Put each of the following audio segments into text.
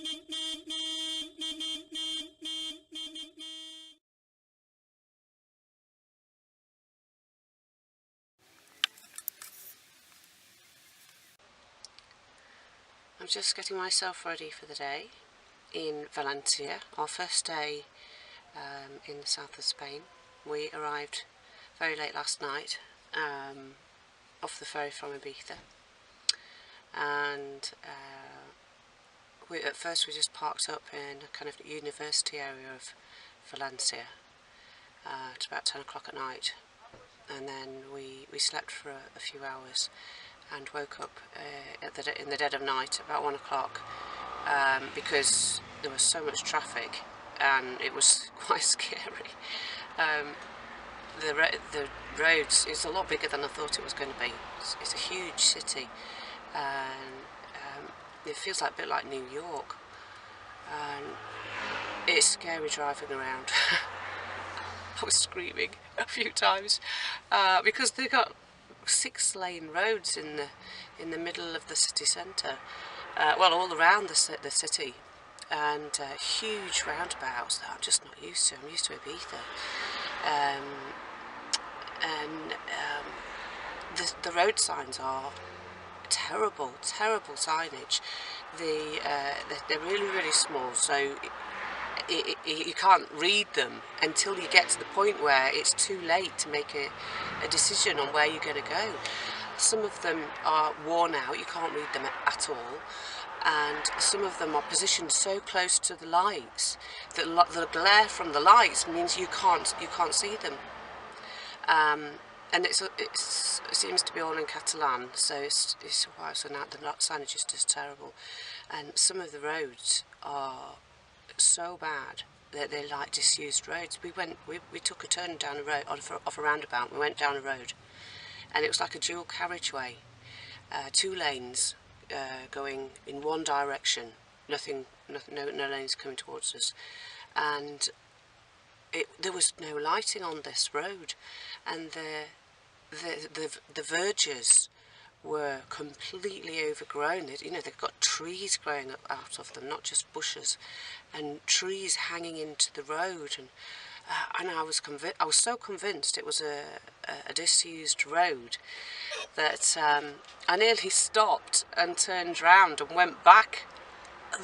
I'm just getting myself ready for the day in Valencia, our first day in the south of Spain. We arrived very late last night off the ferry from Ibiza, and at first we just parked up in a kind of university area of Valencia at about 10 o'clock at night, and then we slept for a few hours and woke up in the dead of night about 1 o'clock because there was so much traffic and it was quite scary. The roads is a lot bigger than I thought it was going to be. It's a huge city, and it feels like a bit like New York, and it's scary driving around. I was screaming a few times because they got 6-lane roads in the middle of the city centre, well, all around the city, and huge roundabouts that I'm just not used to. I'm used to Ibiza, and the road signs are terrible signage. They're really small, so you can't read them until you get to the point where it's too late to make a decision on where you're going to go. Some of them are worn out, you can't read them at all, and some of them are positioned so close to the lights that the glare from the lights means you can't see them. And it seems to be all in Catalan, so it's why so now the signage is just terrible, and some of the roads are so bad that they're like disused roads. We took a turn down a road off a roundabout. We went down a road, and it was like a dual carriageway, 2 lanes going in one direction. No lanes coming towards us, and there was no lighting on this road, and the verges were completely overgrown. They've got trees growing up out of them, not just bushes, and trees hanging into the road. And I was so convinced it was a disused road that I nearly stopped and turned round and went back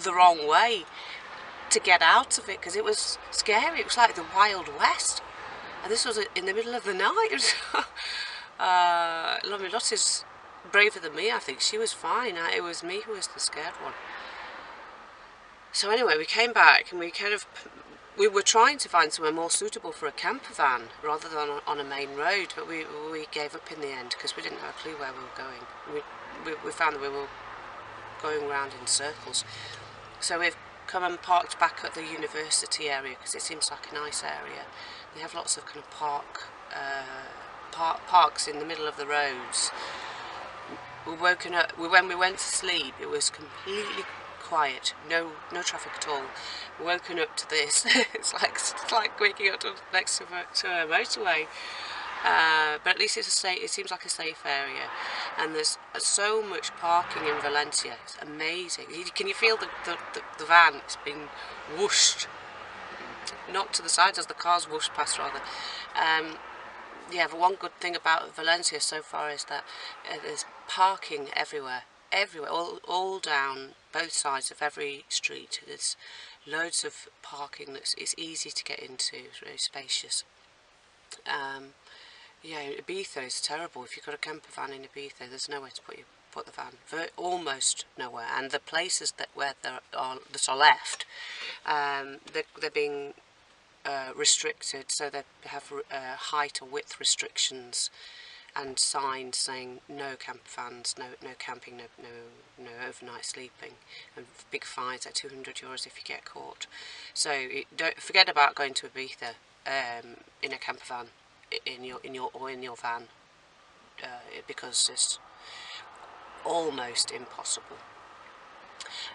the wrong way to get out of it, because it was scary. It was like the Wild West, and this was in the middle of the night. Lottie's braver than me, I think. She was fine. It was me who was the scared one. So anyway, we came back, and we were trying to find somewhere more suitable for a camper van rather than on a main road, but we gave up in the end because we didn't have a clue where we were going. We found that we were going around in circles. So we've come and parked back at the university area because it seems like a nice area. They have lots of kind of parks in the middle of the roads. When we went to sleep, it was completely quiet, no traffic at all. We're woken up to this. it's like waking up next to a motorway. But at least it seems like a safe area, and there's so much parking in Valencia. It's amazing. Can you feel the van? It's been whooshed, knocked to the side as the cars whooshed past, rather. Yeah, the one good thing about Valencia so far is that there's parking everywhere, all down both sides of every street. There's loads of parking it's easy to get into. It's really spacious. Yeah, Ibiza is terrible. If you've got a camper van in Ibiza, there's nowhere to put the van. Almost nowhere. And the places that are left, they're being restricted. So they have height or width restrictions, and signs saying no camper vans, no camping, no overnight sleeping, and big fines at €200 if you get caught. So don't forget about going to Ibiza in a camper van. In your van, because it's almost impossible,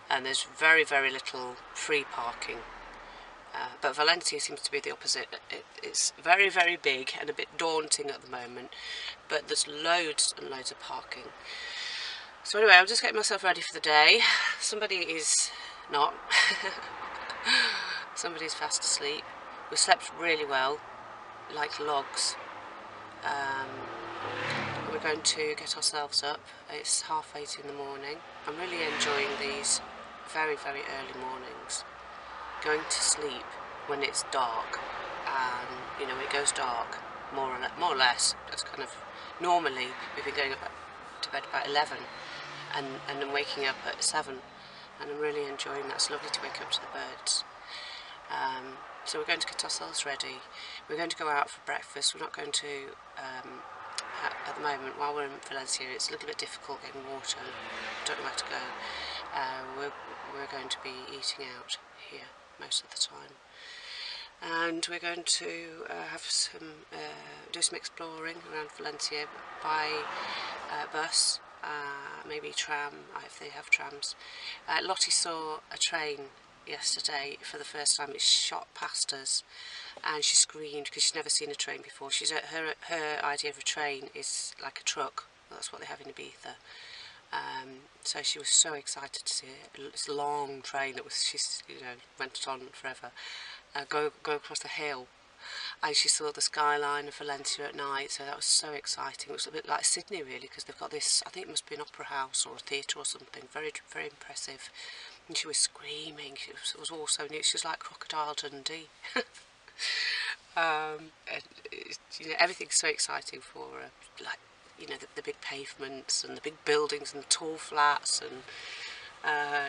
and there's very little free parking. But Valencia seems to be the opposite. It's very big and a bit daunting at the moment, but there's loads and loads of parking. So anyway, I'm just getting myself ready for the day. Somebody is not. Somebody's fast asleep. We slept really well, like logs. We're going to get ourselves up. It's 8:30 in the morning. I'm really enjoying these very, very early mornings. Going to sleep when it's dark, and you know, when it goes dark, more or less. That's kind of normally we've been going to bed about 11, and then waking up at 7, and I'm really enjoying that. It's lovely to wake up to the birds. So we're going to get ourselves ready. We're going to go out for breakfast. We're not going to, at the moment, while we're in Valencia, it's a little bit difficult getting water. Don't know where to go. We're going to be eating out here most of the time. And we're going to do some exploring around Valencia by bus, maybe tram, if they have trams. Lottie saw a train yesterday for the first time. It shot past us and she screamed because she's never seen a train before. Her idea of a train is like a truck. That's what they have in Ibiza. So she was so excited to see it. This long train that went on forever, go across the hill, and she saw the skyline of Valencia at night. So that was so exciting. It was a bit like Sydney really, because they've got this, I think it must be an opera house or a theatre or something, very, very impressive. And she was screaming. It was all so neat. She was like Crocodile Dundee. And everything's so exciting for her. Like, the big pavements and the big buildings and the tall flats and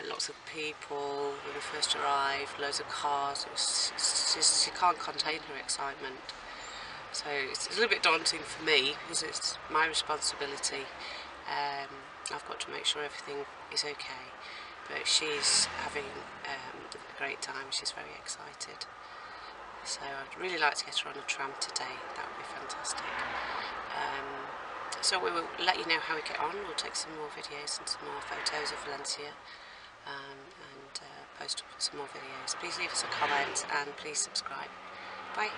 lots of people when we first arrived, loads of cars. She can't contain her excitement. So it's a little bit daunting for me because it's my responsibility. I've got to make sure everything is okay. But she's having a great time. She's very excited. So I'd really like to get her on a tram today. That would be fantastic. So we will let you know how we get on. We'll take some more videos and some more photos of Valencia, and post some more videos. Please leave us a comment and please subscribe. Bye.